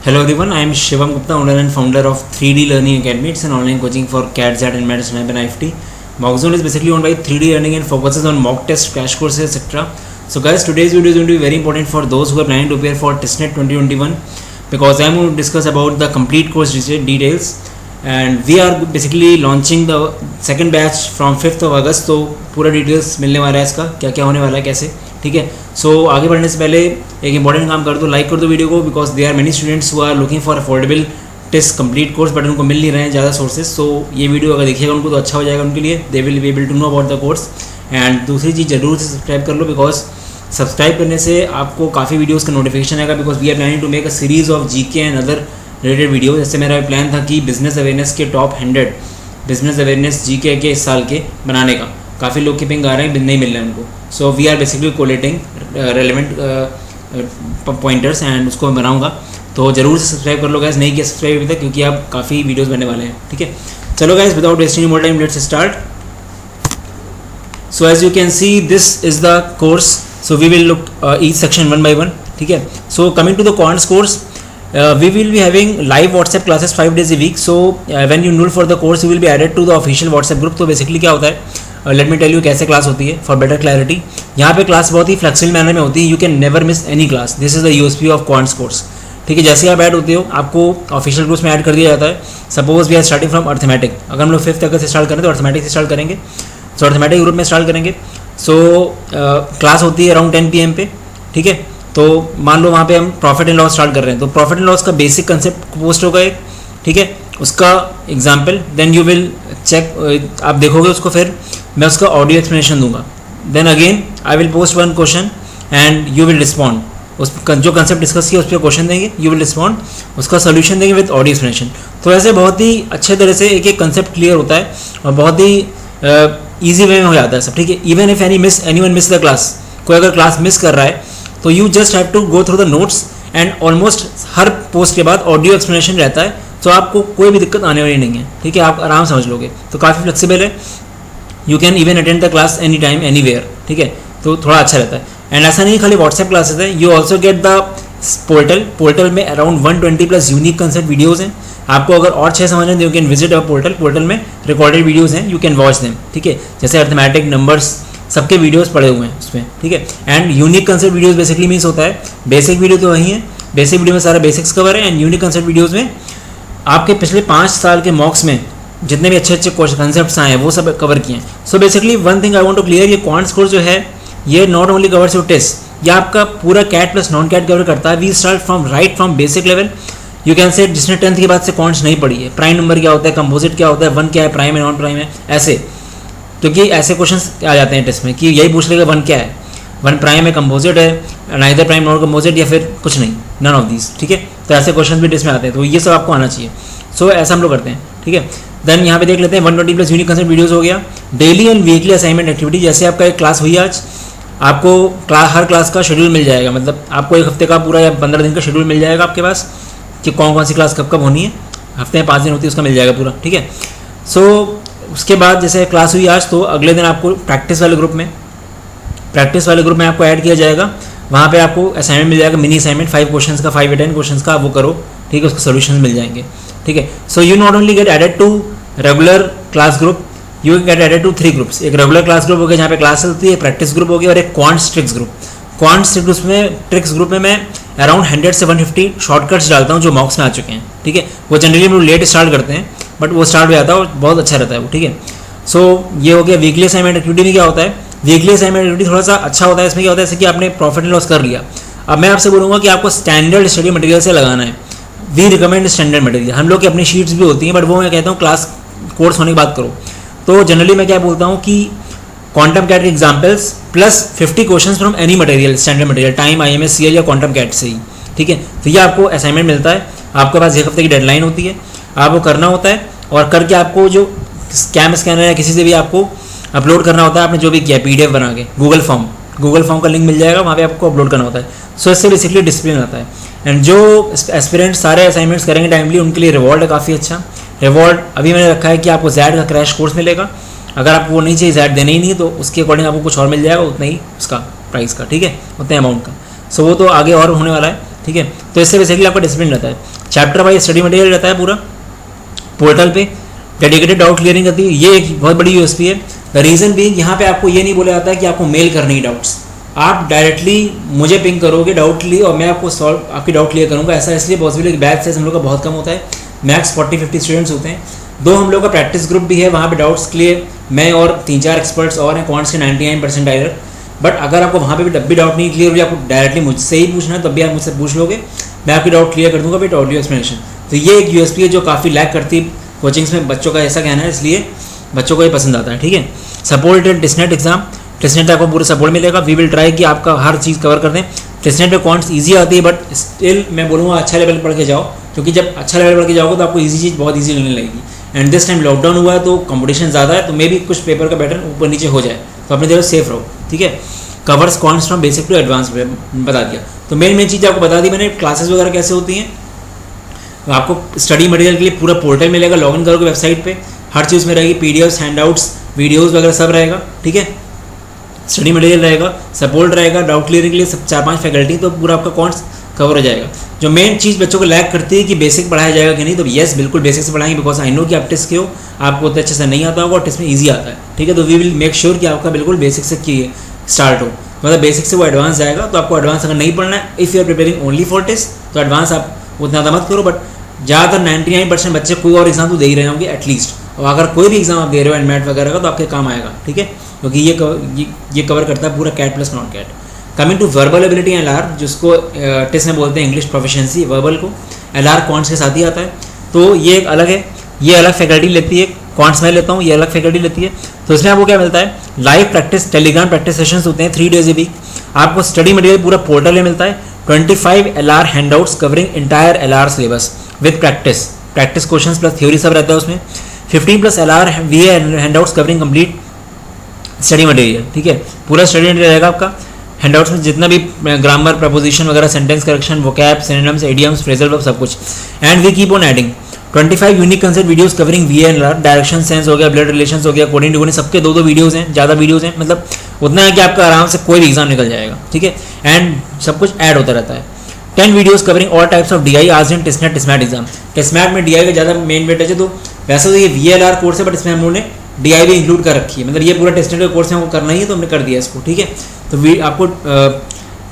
Hello everyone, I am Shivam Gupta, owner and founder of 3D Learning Academy. It's an online coaching for CAT, XAT, and Maths, and IFT. Mockzone is basically owned by 3D Learning and focuses on mock tests, crash courses, etc. So guys, today's video is going to be very important for those who are planning to prepare for TestNet 2021 because I am going to discuss about the complete course details, and we are basically launching the second batch from 5th of August. तो पूरा details मिलने वाला है इसका, क्या क्या होने वाला है, कैसे, ठीक है. सो आगे बढ़ने से पहले एक इंपॉर्टेंट काम कर दो, लाइक कर दो वीडियो को, because they are many students who are looking for affordable test complete course but उनको मिल नहीं रहे हैं ज़्यादा सोर्सेज. सो ये वीडियो अगर देखिएगा उनको तो अच्छा हो जाएगा उनके लिए, they will be able to know about the course. And दूसरी चीज़ जरूर से सब्सक्राइब कर लो, बिकॉज सब्सक्राइब करने से आपको काफ़ी वीडियोज़ का नोटिफिकेशन आएगा, because we are planning to make a series of GK and other related video. जैसे मेरा प्लान था कि बिजनेस अवेयरनेस के टॉप 100 बिजनेस अवेयरनेस जीके के इस साल के बनाने का. काफ़ी लोग की पिंग आ रहे हैं, नहीं मिल रहे हैं उनको. So we are basically collating relevant pointers and उसको मैं बनाऊंगा. तो जरूर से सब्सक्राइब कर लो गाइस, नहीं किया सब्सक्राइब अभी तक, क्योंकि आप काफ़ी वीडियोस बनने वाले हैं, ठीक है. चलो guys, without wasting more time let's start. So as you can see this is the course. So we will look each section one by one, ठीक है. So coming to the quants course, we will be having live WhatsApp classes 5 days a week. So when you enroll for the course you will be added to the official WhatsApp group. तो basically क्या होता है, let me tell you कैसे class होती है for better clarity. यहाँ पे class बहुत ही फ्लेक्सिबल मैनर में होती है, you can never miss any class. This is the USP of quants course, ठीक है. जैसे आप ऐड होते हो आपको ऑफिशियल ग्रुप्स में ऐड कर दिया जाता है. Suppose we are starting from arithmetic, अगर हम लोग 5th अगस्त से स्टार्ट करें तो अर्थमेटिक से स्टार्ट करेंगे. सो अर्थमेटिक ग्रुप में स्टार्ट करेंगे. सो क्लास होती है अराउंड 10 PM पे, ठीक है. तो मान लो वहाँ पे हम प्रॉफिट एंड लॉस स्टार्ट कर रहे हैं, तो प्रॉफिट एंड लॉस का बेसिक कंसेप्ट पोस्ट होगा एक, ठीक है, उसका example. Then you will check, आप देखोगे उसको, फिर मैं उसका ऑडियो एक्सप्लेनेशन दूंगा. Then again I will post one question and you will respond. उस जो कंसेप्ट डिस्कस किया उस पर क्वेश्चन देंगे, यू विल रिस्पॉन्ड, उसका सोल्यूशन देंगे विद ऑडियो एक्सप्लेनेशन. तो ऐसे बहुत ही अच्छे तरह से एक एक कंसेप्ट क्लियर होता है और बहुत ही ईजी वे में हो जाता है सब, ठीक है. Even if any one miss the class, कोई अगर क्लास मिस कर रहा है तो you just have to go through the notes and almost हर पोस्ट के बाद ऑडियो एक्सप्लेनेशन रहता है, तो आपको कोई भी दिक्कत आने वाली नहीं है, ठीक है. आप आराम समझ लोगे. तो काफ़ी फ्लेक्सिबल है, you can even attend the class any time any where, ठीक है. तो थोड़ा अच्छा रहता है. एंड ऐसा नहीं खाली व्हाट्सएप क्लासेस है, you also get the portal में अराउंड 120+ यूनिक कंसेप्ट वीडियोज़ हैं. आपको अगर और 6 समझना है, you can visit our portal में रिकॉर्डेड वीडियोज़ हैं, यू कैन वॉच देम, ठीक है. जैसे अर्थमेटिक, नंबर्स, सबके वीडियोस पड़े हुए हैं उसमें, ठीक है. And unique concept videos basically means होता है, बेसिक वीडियो तो वही है, बेसिक वीडियो में सारा बेसिक्स कवर है, एंड यूनिक कंसेप्ट वीडियोस में आपके पिछले 5 साल के मॉक्स में जितने भी अच्छे अच्छे कंसेप्ट्स आए हैं वो सब कवर किए हैं. So basically one thing I want to clear, ये क्वांट्स कोर्स जो है ये not only covers your test, ये आपका पूरा CAT plus non CAT cover करता है. We start from basic level. You can say जिसने 10th के बाद से क्वांट्स नहीं पढ़ी है, प्राइम नंबर क्या होता है, कंपोजिट क्या होता है, वन क्या है, प्राइम है, नॉन प्राइम है, ऐसे. तो कि ऐसे क्वेश्चंस आ जाते हैं टेस्ट में कि यही पूछ लेगा वन क्या है, वन प्राइम है, कंपोजिट है, नाइदर प्राइम नॉट कंपोजिट, या फिर कुछ नहीं, नन ऑफ दीज, ठीक है. तो ऐसे क्वेश्चंस भी टेस्ट में आते हैं, तो ये सब आपको आना चाहिए. सो ऐसा हम लोग करते हैं, ठीक है. देन यहाँ पे देख लेते हैं 120+ यूनिक कंसेप्ट वीडियोस हो गया. Daily and weekly assignment activity, जैसे आपका एक क्लास हुई आज, आपको हर क्लास का शेड्यूल मिल जाएगा, मतलब आपको एक हफ्ते का पूरा या 15 दिन का शेड्यूल मिल जाएगा आपके पास कि कौन कौन सी क्लास कब कब होनी है. हफ्ते में 5 दिन होती है, उसका मिल जाएगा पूरा, ठीक है. सो उसके बाद जैसे क्लास हुई आज, तो अगले दिन आपको प्रैक्टिस वाले ग्रुप में आपको ऐड किया जाएगा. वहाँ पे आपको असाइनमेंट मिल जाएगा, मिनी असाइनमेंट 5 क्वेश्चंस का, 5 या 10 क्वेश्चंस का, आप वो करो, ठीक है. उसके सॉल्यूशंस मिल जाएंगे, ठीक है. So you not only get added to regular class group, you get added to 3 groups. एक रेगुलर क्लास ग्रुप हो गया जहाँ पे क्लास चलती है, प्रैक्टिस ग्रुप हो गया, और एक quants tricks group. Tricks group में मैं अराउंड 100 से 150 शॉर्टकट्स डालता हूँ जो मॉक्स में आ चुके हैं, ठीक है. वो जनरली हम लोग लेट स्टार्ट करते हैं, बट वो स्टार्ट हो जाता है और बहुत अच्छा रहता है वो, ठीक है. सो ये हो गया. वीकली असाइनमेंट एक्टिविटी में क्या होता है, वीकली असाइनमेंट एक्टिविटी थोड़ा सा अच्छा होता है. इसमें क्या होता है, जैसे कि आपने प्रॉफिट एंड लॉस कर लिया, अब मैं आपसे बोलूँगा कि आपको स्टैंडर्ड स्टडी मटेरियल से लगाना है. We recommend standard material. हम लोग की अपनी शीट्स भी होती हैं, बट वो मैं कहता हूँ क्लास कोर्स होने की बात करो. तो जनरली मैं क्या बोलता हूँ कि क्वांटम कैट के examples plus 50 question from any material, standard material, time, IMS, CL या क्वांटम कैट से ही, ठीक है. तो ये आपको असाइनमेंट मिलता है, आपके पास 1 हफ्ते की डेडलाइन होती है, आपको करना होता है, और करके आपको जो स्कैनर या किसी से भी आपको अपलोड करना होता है, आपने जो भी किया PDF बना के, गूगल फॉर्म का लिंक मिल जाएगा, वहाँ पे आपको अपलोड करना होता है. सो इससे बेसिकली डिसिप्लिन आता है. एंड जो एस्पिरेंट्स सारे असाइनमेंट्स करेंगे टाइमली, उनके लिए रिवॉर्ड है काफ़ी अच्छा. रिवॉर्ड अभी मैंने रखा है कि आपको ZAD का क्रैश कोर्स मिलेगा. अगर आपको वो नहीं चाहिए, ZAD देना ही नहीं, तो उसके अकॉर्डिंग आपको कुछ और मिल जाएगा, उतना ही उसका प्राइस का, ठीक है, उतने अमाउंट का. सो वो तो आगे और होने वाला है, ठीक है. तो इससे बेसिकली आपका डिसिप्लिन रहता है. चैप्टर वाइज स्टडी मटेरियल रहता है पूरा पोर्टल पे, डेडिकेटेड डाउट क्लियरिंग करती है, ये एक बहुत बड़ी यूएसपी है। द रीज़न भी यहाँ पे आपको ये नहीं बोला जाता है कि आपको मेल करनी है डाउट्स, आप डायरेक्टली मुझे पिंग करोगे डाउट लिए और मैं आपको सॉल्व आपकी डाउट क्लियर करूँगा। ऐसा इसलिए पॉसिबल है कि बैच साइज हम लोग का बहुत कम होता है, मैक्स 40-50 स्टूडेंट्स होते हैं। दो हम लोग का प्रैक्टिस ग्रुप भी है, वहाँ पे डाउट्स क्लियर मैं और 3-4 एक्सपर्ट्स और हैं, क्वांट्स के 99% आइलर। बट अगर आपको वहाँ पे भी तब भी डाउट नहीं क्लियर हो, आपको डायरेक्टली मुझसे ही पूछना है तब भी आप मुझसे पूछ लोगे, मैं आपकी डाउट क्लियर कर दूँगा विद ऑडियो एक्सप्लेनेशन। तो ये एक यूएसपी है जो काफ़ी लैक करती है कोचिंग्स में, बच्चों का ऐसा कहना है, इसलिए बच्चों को ये पसंद आता है। ठीक है, सपोर्ट टेस्टनेट एग्जाम, टेस्टनेट आपको पूरा सपोर्ट मिलेगा। वी विल ट्राई कि आपका हर चीज़ कवर कर दें। टेस्टनेट में क्वांट्स ईजी आती है, बट स्टिल मैं बोलूँगा अच्छा लेवल पढ़ के जाओ, क्योंकि जब अच्छा लेवल पढ़ के जाओगे तो आपको ईजी चीज़ बहुत ईजी लगने लगेगी। एंड दिस टाइम लॉकडाउन हुआ है तो कंपटीशन ज़्यादा है, तो मे भी कुछ पेपर का पैटर्न ऊपर नीचे हो जाए, तो अपनी जगह सेफ रहो। ठीक है, covers quants from basic to advance बता दिया। तो मेन चीज़ आपको बता दी मैंने, क्लासेस वगैरह कैसे होती हैं। आपको स्टडी मटेरियल के लिए पूरा पोर्टल मिलेगा, लॉगिन करोगे वेबसाइट पे, हर चीज़ में रहेगी, पीडीएफ्स, हैंडआउट्स, वीडियोस वगैरह सब रहेगा। ठीक है, स्टडी मटेरियल रहेगा, सपोर्ट रहेगा, डाउट क्लियरिंग के लिए सब 4-5 फैकल्टी, तो पूरा आपका कॉन्स कवर हो जाएगा। जो मेन चीज़ बच्चों को लैक करती है कि बेसिक पढ़ाया जाएगा कि नहीं, तो येस बिल्कुल बेसिक से पढ़ाएंगे, बिकॉज आई नो कि आप टेस्ट के हो, आपको उतना अच्छे से नहीं आता होगा और टेस्ट में ईजी आता है। ठीक है, तो वी विल मेक श्योर कि आपका बिल्कुल बेसिक से स्टार्ट हो, मतलब बेसिक से वो एडवांस जाएगा। तो आपको एडवांस अगर नहीं पढ़ना है, if you are preparing only for test, तो एडवांस आप उतना ज़्यादा मत करो। बट ज़्यादातर 99% बच्चे कोई और एग्जाम तो दे ही रहे होंगे एटलीस्ट, और अगर कोई भी एग्जाम आप दे रहे हो एनमैट वगैरह का, तो आपके काम आएगा। ठीक है, क्योंकि ये कवर करता है पूरा CAT plus non CAT. Coming to verbal ability LR, जिसको टेस्ट में बोलते हैं इंग्लिश प्रोफिशिएंसी, वर्बल को एलआर क्वांट्स के साथ ही आता है, तो ये एक अलग है, ये अलग फैकल्टी लेती है। क्वांट्स मैं लेता हूँ, ये अलग फैकल्टी लेती है। तो इसमें आपको क्या मिलता है, live practice, Telegram practice sessions होते हैं 3 days a week। आपको स्टडी मटेरियल पूरा पोर्टल में मिलता है, 25 LR handouts covering entire LR syllabus with practice questions plus theory सब रहता है उसमें। 15+ LR VA handouts covering complete study material. ठीक है, पूरा स्टडी मटेरियल रहेगा आपका। हैंडआउट्स में जितना भी ग्रामर, प्रपोजिशन वगैरह, sentence correction, vocab, synonyms, idioms, phrasal verb, सब कुछ। And we keep on adding 25 unique concept videos covering VA and LR, direction sense हो गया, ब्लड रिलेशंस हो गया, कोडिंग डिकोडिंग, सबके 2-2 वीडियोस हैं, ज़्यादा वीडियोस हैं, मतलब उतना है कि आपका आराम से कोई भी एग्जाम निकल जाएगा। ठीक है, एंड सब कुछ ऐड होता रहता है। 10 videos covering all types of DI आज इन टेस्टमेट एग्जाम। टेस्टमेट में DI का ज़्यादा मेन वेटेज है, तो वैसे तो ये VLR कोर्स है, बट इसमें हम लोगों ने DI भी इंक्लूड कर रखी है, मतलब ये पूरा टेस्टमेट का कोर्स है, हमको करना ही है, तो हमने कर दिया इसको। ठीक है, तो आपको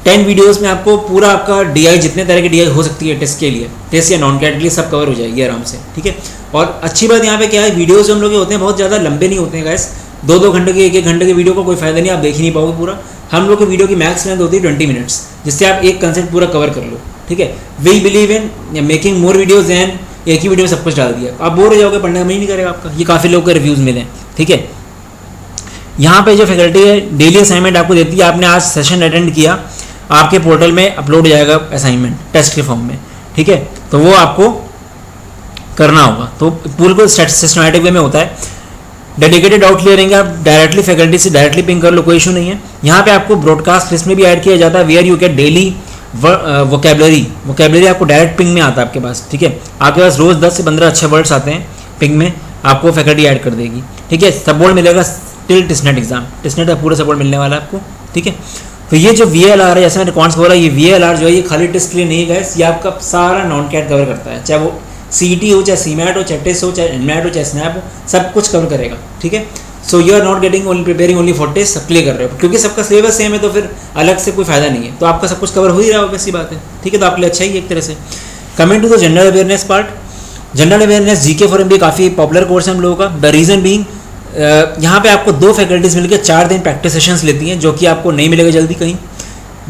10 वीडियोस में आपको पूरा आपका DI, जितने तरह की DI हो सकती है टेस्ट के लिए, टेस्ट या नॉन कैट के लिए, सब कवर हो जाएगी आराम से। ठीक है, और अच्छी बात यहाँ पे क्या है, वीडियोस जो हम लोग के होते हैं बहुत ज़्यादा लंबे नहीं होते हैं गाइस, 2-2 घंटे के, 1-1 घंटे के वीडियो का कोई फायदा नहीं, आप देख ही नहीं पाओगे पूरा। हम लोग के वीडियो की मैक्स लेंथ होती है 20 मिनट्स, जिससे आप एक कंसेप्ट पूरा कवर कर लो। ठीक है, we believe in making more videos and एक ही वीडियो में सब कुछ डाल दिया, आप बोर हो जाओगे, पढ़ने का मन ही नहीं करेगा आपका। ये काफ़ी लोगों के रिव्यूज़ मिले हैं। ठीक है, यहाँ पे जो फैकल्टी है डेली असाइनमेंट आपको देती है, आपने आज सेशन अटेंड किया, आपके पोर्टल में अपलोड हो जाएगा असाइनमेंट टेस्ट के फॉर्म में। ठीक है, तो वो आपको करना होगा, तो बिल्कुल सिस्टमैटिक वे में होता है। डेडिकेटेड डाउट क्लियरिंग आप डायरेक्टली फैकल्टी से डायरेक्टली पिंग कर लो, कोई इशू नहीं है। यहाँ पे आपको ब्रॉडकास्ट लिस्ट में भी ऐड किया जाता है, where you get daily vocabulary आपको डायरेक्ट पिंग में आता है आपके पास। ठीक है, आपके पास रोज़ 10 से 15 अच्छे वर्ड्स आते हैं पिंग में, आपको फैकल्टी ऐड कर देगी। ठीक है, सपोर्ट मिलेगा टिल टेस्टनेट एग्जाम, टेस्टनेट का पूरा सपोर्ट मिलने वाला है आपको। ठीक है, तो ये जो VLR है, जैसे मैंने कौन सा बोला, ये VLR जो है ये खाली टेस्ट के लिए नहीं है, ये आपका सारा नॉन कैट कवर करता है, चाहे वो CET हो, चाहे CMAT हो, चाहे टेस्ट हो, चाहे एनमैट हो, चाहे स्नैप हो, सब कुछ कवर करेगा। ठीक है, so you are not getting only preparing only for test, सब क्लियर कर रहे हो, क्योंकि सबका सिलेबस सेम है, तो फिर अलग से कोई फायदा नहीं है, तो आपका सब कुछ कवर हो ही रहा होगा, ऐसी बात है। ठीक है, तो आपके लिए अच्छा ही एक तरह से। Coming to the general awareness part, general awareness GK forum भी काफ़ी पॉपुलर कोर्स है हम लोगों का। द रीज़न बीइंग यहाँ पे आपको 2 फैकल्टीज मिलकर 4 दिन प्रैक्टिस सेशंस लेती हैं, जो कि आपको नहीं मिलेगा जल्दी कहीं।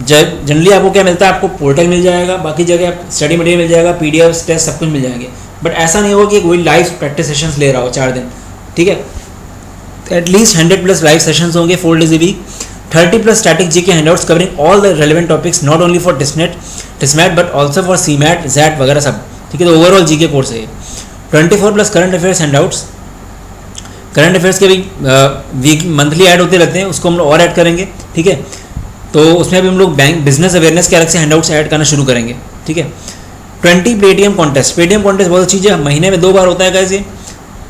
जनरली आपको क्या मिलता है, आपको पोर्टल मिल जाएगा, बाकी जगह आप स्टडी मटेरियल मिल जाएगा, PDF टेस्ट सब कुछ मिल जाएंगे, बट ऐसा नहीं होगा कि कोई लाइव प्रैक्टिस सेशंस ले रहा हो 4 दिन। ठीक है, एटलीस्ट 100+ लाइव सेशंस होंगे 4 days a week, 30+ static GK handouts covering all the relevant topics, not only for TISSMAT but also for CMAT, ZAT वगैरह सब। ठीक है, तो ओवरऑल GK कोर्स है। 24+ current affairs handouts, current affairs के भी week monthly add होते रहते हैं, उसको हम लोग और ऐड करेंगे। ठीक है, तो उसमें भी हम लोग बैंक बिजनेस अवेयरनेस के अलग से हैंडआउट्स ऐड करना शुरू करेंगे। ठीक है, 20 पेटीएम कॉन्टेस्ट बहुत अच्छी चीज़ है, महीने में 2 बार होता है कैसे।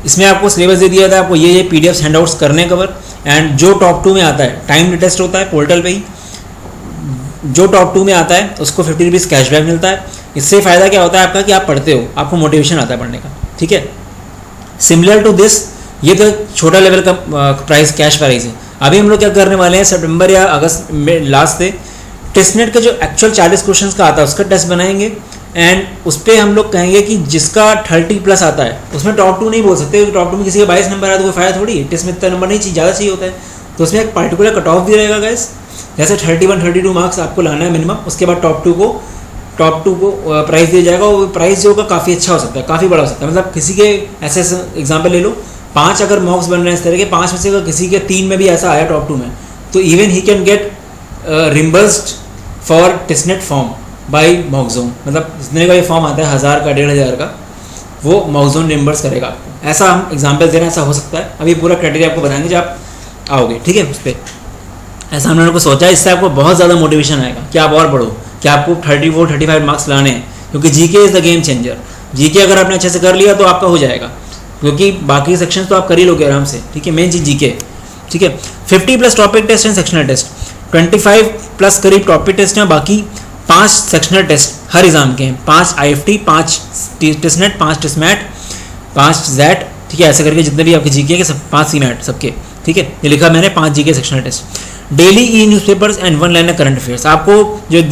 इसमें आपको सिलेबस दे दिया था, आपको ये PDFs हैंडआउट्स करने कवर, एंड जो टॉप 2 में आता है, टाइम टेस्ट होता है पोर्टल पे ही, जो टॉप 2 में आता है उसको 50 रुपीज़ कैशबैक मिलता है, इससे फ़ायदा क्या होता है आपका कि आप पढ़ते हो, आपको मोटिवेशन आता है पढ़ने का, ठीक है। सिमिलर टू दिस, ये तो छोटा लेवल का प्राइस, कैश प्राइस है। अभी हम लोग क्या करने वाले हैं, सितंबर या अगस्त में लास्ट से टेस्टनेट का जो एक्चुअल 40 क्वेश्चंस का आता है उसका टेस्ट बनाएंगे, एंड उस पर हम लोग कहेंगे कि जिसका 30+ आता है उसमें टॉप 2 नहीं बोल सकते, क्योंकि टॉप 2 में किसी का 22 नंबर आया तो कोई फायदा थोड़ी है, टेस्ट में इतना नंबर नहीं चाहिए, ज़्यादा चाहिए होता है, तो उसमें एक पर्टिकुलर कट ऑफ भी रहेगा गाइस। जैसे 31-32 मार्क्स आपको लाना है मिनिमम, उसके बाद टॉप टू को प्राइस दिया जाएगा। वो प्राइस जो होगा काफ़ी अच्छा हो सकता है, काफ़ी बड़ा हो सकता है। मतलब किसी के ऐसे एग्जाम्पल ले लो, 5 अगर मॉक्स बन रहे हैं इस तरह के, 5 में से अगर किसी के 3 में भी ऐसा आया टॉप 2 में, तो even he can get reimbursed for TISSNET form by Mockzone. मतलब जितने का ये फॉर्म आता है 1000 का 1500 का, वो मॉक्जोन रिम्बर्स करेगा आपको। ऐसा हम एग्जाम्पल दे रहे हैं, ऐसा हो सकता है। अभी पूरा क्राइटेरिया आपको बताएंगे जब आप आओगे, ठीक है। उस पर ऐसा हम लोगों को सोचा है, इससे आपको बहुत ज़्यादा मोटिवेशन आएगा कि आप और पढ़ो, कि आपको 34-35 मार्क्स लाने हैं, क्योंकि GK is the game changer. GK अगर आपने अच्छे से कर लिया तो आपका हो जाएगा, क्योंकि बाकी सेक्शन तो आप कर ही लोगे आराम से, ठीक है। मेन चीज़ जीके, ठीक है। 50+ topic test and sectional test, 25+ करीब टॉपिक टेस्ट हैं, बाकी 5 सेक्शनल टेस्ट हर एग्जाम के हैं, 5 IFT, 5 टेस्टनेट, 5 टेस्टमैट, 5 जैट, ठीक है। ऐसे करके जितने भी आपके जीके के सब 5 सीमैट सबके, ठीक है। ये लिखा मैंने 5 GK sectional test. Daily e newspapers and 1 liner current affairs, आपको जो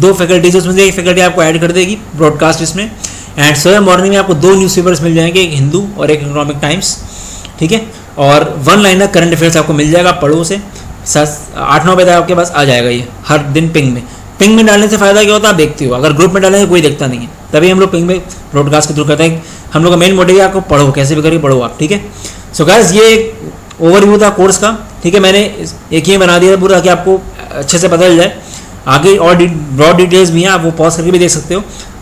2 फैकल्टीज उसमें से एक फैकल्टी आपको ऐड कर देगी ब्रॉडकास्ट इसमें, एंड सुबह मॉर्निंग में आपको 2 न्यूज़पेपर्स मिल जाएंगे, एक हिंदू और एक इकोनॉमिक टाइम्स, ठीक है। और 1 लाइनर करंट अफेयर्स आपको मिल जाएगा, पढ़ो उसे, 8-9 बजे आपके पास आ जाएगा ये हर दिन पिंग में। पिंग में डालने से फ़ायदा क्या होता है आप देखते हो, अगर ग्रुप में डालेंगे कोई देखता नहीं है, तभी हम लोग पिंग में ब्रॉडकास्ट के थ्रू करते हैं। हम लोग का मेन मोटिव है आपको पढ़ो, कैसे भी करके पढ़ो आप, ठीक है। सो गाइस, ये एक ओवरव्यू था कोर्स का, ठीक है। मैंने एक ही बना दिया पूरा कि आपको अच्छे से पता चल जाए। आगे और ब्रॉड डिटेल्स भी हैं, आप वो पॉज करके भी देख सकते हो।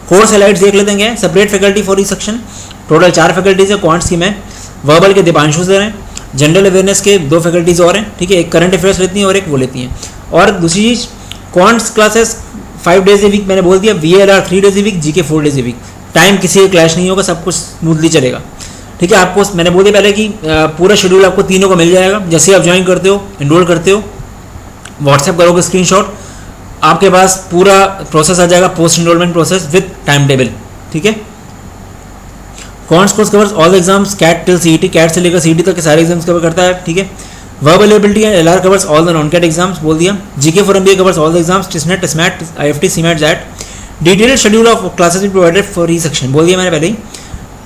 कोर्स हाइलाइट्स देख लेते हैं। Separate faculty for E section, total 4 faculties है। क्वांट्स की मैं, वर्बल के दीपांशु दे रहे हैं, जनरल अवेयरनेस के 2 फैकल्टीज और हैं, ठीक है। एक करंट अफेयर्स लेती हैं और एक वो लेती हैं। और दूसरी चीज़, quants classes 5 days a week मैंने बोल दिया, VLR 3 days a week, GK 4 days a week. Time किसी का क्लैश नहीं होगा, सब कुछ स्मूथली चलेगा, ठीक है। आपको मैंने बोल दिया पहले कि पूरा शेड्यूल आपको तीनों को मिल जाएगा। जैसे आप ज्वाइन करते हो, एनरोल करते हो, व्हाट्सएप करोगे स्क्रीनशॉट, आपके पास पूरा प्रोसेस आ जाएगा, post enrolment process with time table, ठीक है। Quants course covers all the exams, cat till CET, cat से लेकर CET तक के सारे एग्जाम्स कवर करता है, ठीक है। Verbal ability and LR covers all the non CAT exams, बोल दिया। GK for MBA covers all the exams, TISSNET, TISSMAT, IFT, CMAT, XAT. Detailed schedule of classes भी प्रोवाइडेड फॉर ई सेक्शन, बोल दिया मैंने पहले ही।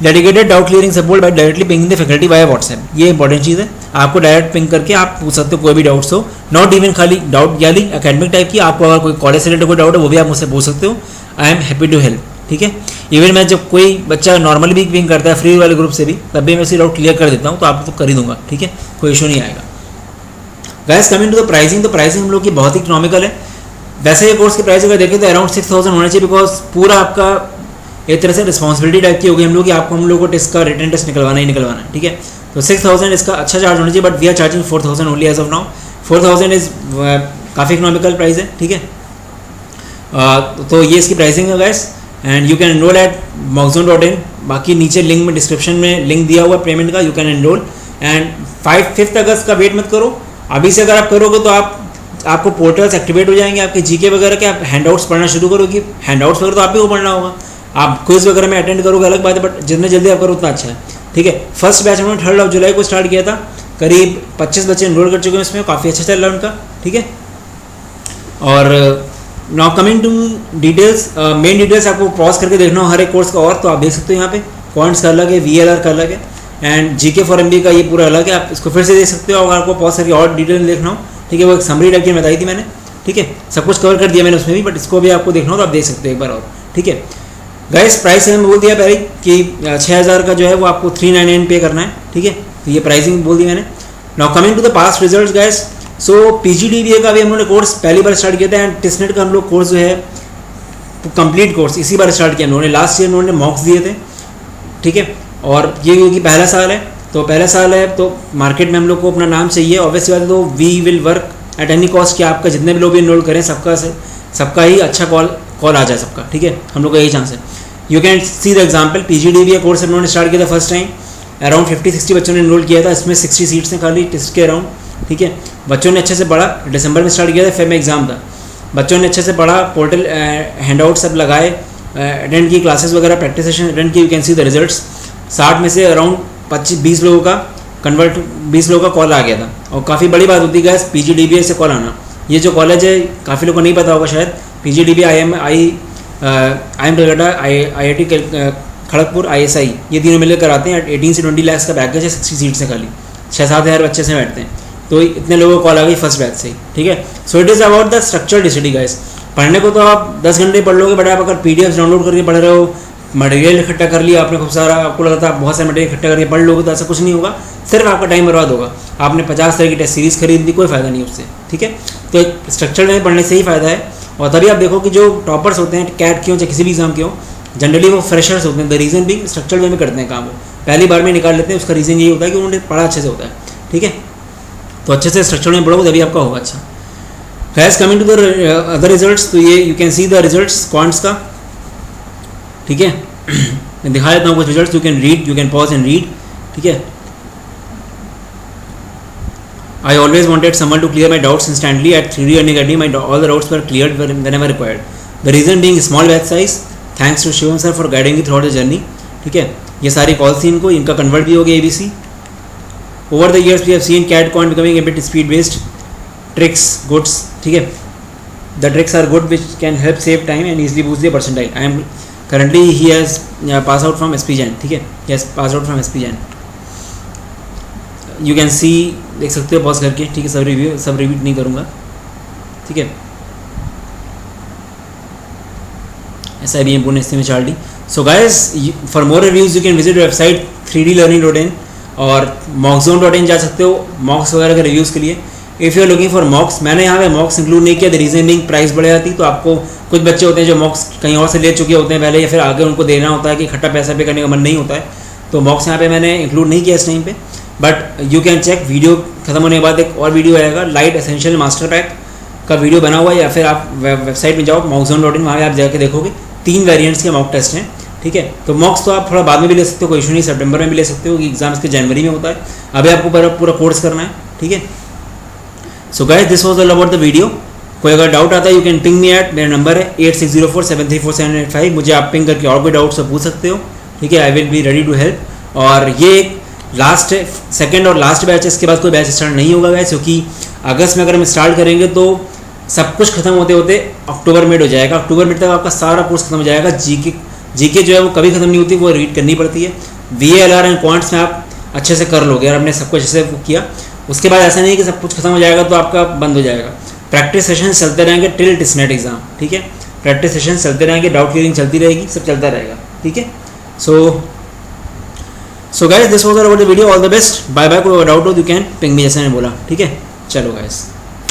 Dedicated doubt clearing support by directly ping the faculty via WhatsApp, ये important चीज़ है। आपको डायरेक्ट पिंग करके आप पूछ सकते हो कोई भी डाउट्स हो, नॉट इवन खाली डाउट यानी एकेडमिक टाइप की। आपको अगर कोई कॉलेज से रिलेटेड कोई डाउट है वो भी आप मुझसे पूछ सकते हो, I am happy to help, ठीक है। इवन मैं जब कोई बच्चा नॉर्मली भी पिंग करता है फ्री वाले ग्रुप से भी, तब भी मैं उसकी डाउट क्लियर कर देता हूँ, तो आपको तो कर ही दूंगा, ठीक है, कोई इशू नहीं आएगा। Guys, coming to the pricing, तो प्राइसिंग हम लोग की बहुत ही इकोनॉमिकल है। वैसे ये कोर्स की प्राइस अगर देखें तो अराउंड 6000 होना चाहिए, बिकॉज पूरा आपका एक तरह से रिस्पॉन्सिबिलिटी टाइप की होगी हम लोग कि आपको हम लोग को टेस्ट का रिटर्न टेस्ट निकलवाना ही निकलवाना है, ठीक है। तो 6000 इसका अच्छा चार्ज होना चाहिए, but we are charging 4000 only as of now. 4000 is काफ़ी इकोनॉमिकल प्राइस है, ठीक है। तो ये इसकी प्राइसिंग है guys, and you can enrol at mockzone.in। बाकी नीचे लिंक में, डिस्क्रिप्शन में लिंक दिया हुआ है पेमेंट का, यू कैन एनरोल। एंड 5 अगस्त का वेट मत करो, अभी से अगर आप करोगे तो आपको पोर्टल्स एक्टिवेट हो जाएंगे, आपके जीके वगैरह के, आप हैंडआउट्स पढ़ना शुरू करोगे। हैंडआउट्स वगैरह तो आप ही को पढ़ना होगा, आप क्विज वगैरह में अटेंड करोगे अलग बात है, बट जितने जल्दी आप करो उतना अच्छा है, ठीक है। फर्स्ट बैच उन्होंने 3 जुलाई को स्टार्ट किया था, करीब 25 बच्चे एनरोल कर चुके हैं इसमें, काफ़ी अच्छा चल रहा है उनका, ठीक है। और now coming to details, main details आपको पॉज करके देखना हो हर एक कोर्स का, और तो आप देख सकते हो यहाँ पे क्वांट्स का अलग है, VLR का अलग है, एंड जीके फॉर MBA का ये पूरा अलग है। आप इसको फिर से देख सकते हो, अगर आपको पॉज करके और डिटेल देखना हो, ठीक है। वो एक समरी टाइप की बताई थी मैंने, ठीक है, सब कुछ कवर कर दिया मैंने उसमें भी, बट इसको भी आपको देखना हो तो आप देख सकते हो एक बार और, ठीक है। गाइस, प्राइस मैंने बोल दिया पहले कि 6000 का जो है वो आपको 399 पे करना है, ठीक है। तो ये प्राइसिंग बोल दी मैंने। Now coming to the past results guys, so PGDBA का भी हम लोगों ने कोर्स पहली बार स्टार्ट किया था, एंड टेस्टनेट का हम लोग कोर्स जो है कंप्लीट कोर्स इसी बार स्टार्ट किया उन्होंने। लास्ट ईयर उन्होंने मॉक्स दिए थे, ठीक है। और ये क्योंकि पहला साल है, तो पहला साल है तो मार्केट में हम लोग को अपना नाम चाहिए, ऑब्वियसली बात है। तो we will work at any cost कि आपका जितने भी लोग भी इनरोल करें सबका ही अच्छा कॉल आ जाए सबका, ठीक है। हम लोग का यही चांस है। You can see the example, PGDBA course उन्होंने स्टार्ट किया था फर्स्ट टाइम, अराउंड 50-60 बच्चों ने इनरोल किया था, इसमें 60 सीट्स हैं खाली टेस्ट के अराउंड, ठीक है। बच्चों ने अच्छे से पढ़ा, दिसंबर में स्टार्ट किया था, फेब में एग्जाम था, बच्चों ने अच्छे से पढ़ा, पोर्टल हैंडआउट सब लगाए, अटेंड की क्लासेस वगैरह, प्रैक्टिस सेशन अटेंड की, you can see the results. 60 में से अराउंड 25-20 लोगों का 20 लोगों का कॉल आ गया था। और काफ़ी बड़ी बात होती है गाइस PGDBA से कॉल आना। ये जो कॉलेज है काफ़ी लोगों को नहीं पता होगा शायद, PGDBA, IIM Calcutta, IIT Kharagpur, ISI, ये तीनों मिलकर कराते हैं। 18 से 20 लाख का पैकेज है, 60 सीट से खाली 6-7 हज़ार बच्चे से बैठते हैं। तो इतने लोगों को कॉल आ गई फर्स्ट बैच से ही, ठीक है। So it is about the structured study guys. पढ़ने को तो आप 10 घंटे पढ़ लोगे, बट आप अगर PDF डाउनलोड करके पढ़ रहे हो, मटेरियल इकट्ठा कर लिया आपने खूब सारा, आपको लगता है बहुत सारे मटेरियल इकट्ठा करके पढ़ लोगे, तो ऐसा कुछ नहीं होगा, सिर्फ आपका टाइम बर्बाद होगा। आपने 50 तरह की टेस्ट सीरीज़ खरीद ली, कोई फ़ायदा नहीं उससे, ठीक है। तो एक स्ट्रक्चर में पढ़ने से ही फ़ायदा है। और तभी आप देखो कि जो टॉपर्स होते हैं, कैट के हो चाहे किसी भी एग्जाम के हो, जनरली वो फ्रेशर्स होते हैं। द रीज़न भी स्ट्रक्चर वे में करते हैं काम, वो पहली बार में निकाल लेते हैं। उसका रीज़न यही होता है कि उन्होंने पढ़ा अच्छे से होता है, ठीक है। तो अच्छे से स्ट्रक्चर में पढ़ोगे तभी आपका होगा अच्छा। Guys coming to the other results, तो ये you can see the results quants का, ठीक है। मैं दिखा देता हूँ कुछ results, you can read, you can pause and read, ठीक है। I always wanted someone to clear my doubts instantly at 3D Learning Academy. All the doubts were cleared whenever required. The reason being small batch size. Thanks to Shivam sir for guiding me throughout the journey. ठीक है, ये सारी call थी इनको, इनका convert भी हो गया ABC. Over the years we have seen CAT Quant becoming a bit speed based. Tricks, goods, ठीक है. The tricks are good which can help save time and easily boost the percentile. I am currently he has passed out from SP Jain, ठीक है. He has passed out from SP Jain. You can सी, देख सकते हो pause करके, ठीक है। सब review नहीं करूँगा, ठीक है। SIBM पुणे में Charlie. So guys for more reviews you can visit website 3dlearning.in और mockzone.in जा सकते हो मॉक्स वगैरह के रिव्यूज़ के लिए। If you are looking for mocks, मैंने यहाँ पे मॉक्स इंक्लूड नहीं किया, द रीजन बिंग प्राइस बढ़ जाती। तो आपको कुछ बच्चे होते हैं जो मॉक्स कहीं और से ले चुके होते हैं पहले, या फिर आगे उनको देना होता है कि इकट्ठा पैसा पे करने का मन नहीं होता है, तो मॉक्स यहाँ पे मैंने इंक्लूड नहीं किया इस टाइम पे। But you can check, video खत्म होने के बाद एक और वीडियो आएगा, लाइट एसेंशियल मास्टर पैक का वीडियो बना हुआ है, या फिर आप वेबसाइट में जाओ mockzone.in, वहाँ पे आप जाके देखोगे 3 वेरिएंट्स के मॉक टेस्ट हैं, ठीक है। तो मॉक्स तो आप थोड़ा बाद में भी ले सकते हो, कोई इशू नहीं, सितंबर में भी ले सकते हो, कि एग्जाम इसके जनवरी में होता है। अभी आपको पूरा कोर्स करना है, ठीक है। So guys this was all about the video. कोई अगर डाउट आता है you can ping me at, मेरा नंबर है 8604734785। मुझे आप पिंग करके और कोई डाउट्स पूछ सकते हो, ठीक है। I will be ready to help. और ये एक लास्ट सेकंड और लास्ट बैच है, इसके बाद कोई बैच स्टार्ट नहीं होगा गाइस, क्योंकि अगस्त में अगर हम स्टार्ट करेंगे तो सब कुछ खत्म होते होते अक्टूबर मिड हो जाएगा। अक्टूबर मिड तक आपका सारा कोर्स खत्म हो जाएगा। जीके जो है वो कभी खत्म नहीं होती, वो रीड करनी पड़ती है। VALR एंड क्वांट्स में आप अच्छे से कर लोगे, और आपने सब कुछ अच्छे से किया, उसके बाद ऐसा नहीं कि सब कुछ खत्म हो जाएगा तो आपका बंद हो जाएगा। प्रैक्टिस सेशन चलते रहेंगे टिल टिसनेट एग्जाम, ठीक है। प्रैक्टिस सेशन चलते रहेंगे, डाउट क्लियरिंग चलती रहेगी, सब चलता रहेगा, ठीक है। So guys this was about the video, all the best, bye bye. कोई डाउट हो यू कैन पिंग मी, जैसे मैंने बोला, ठीक है। चलो गाइस।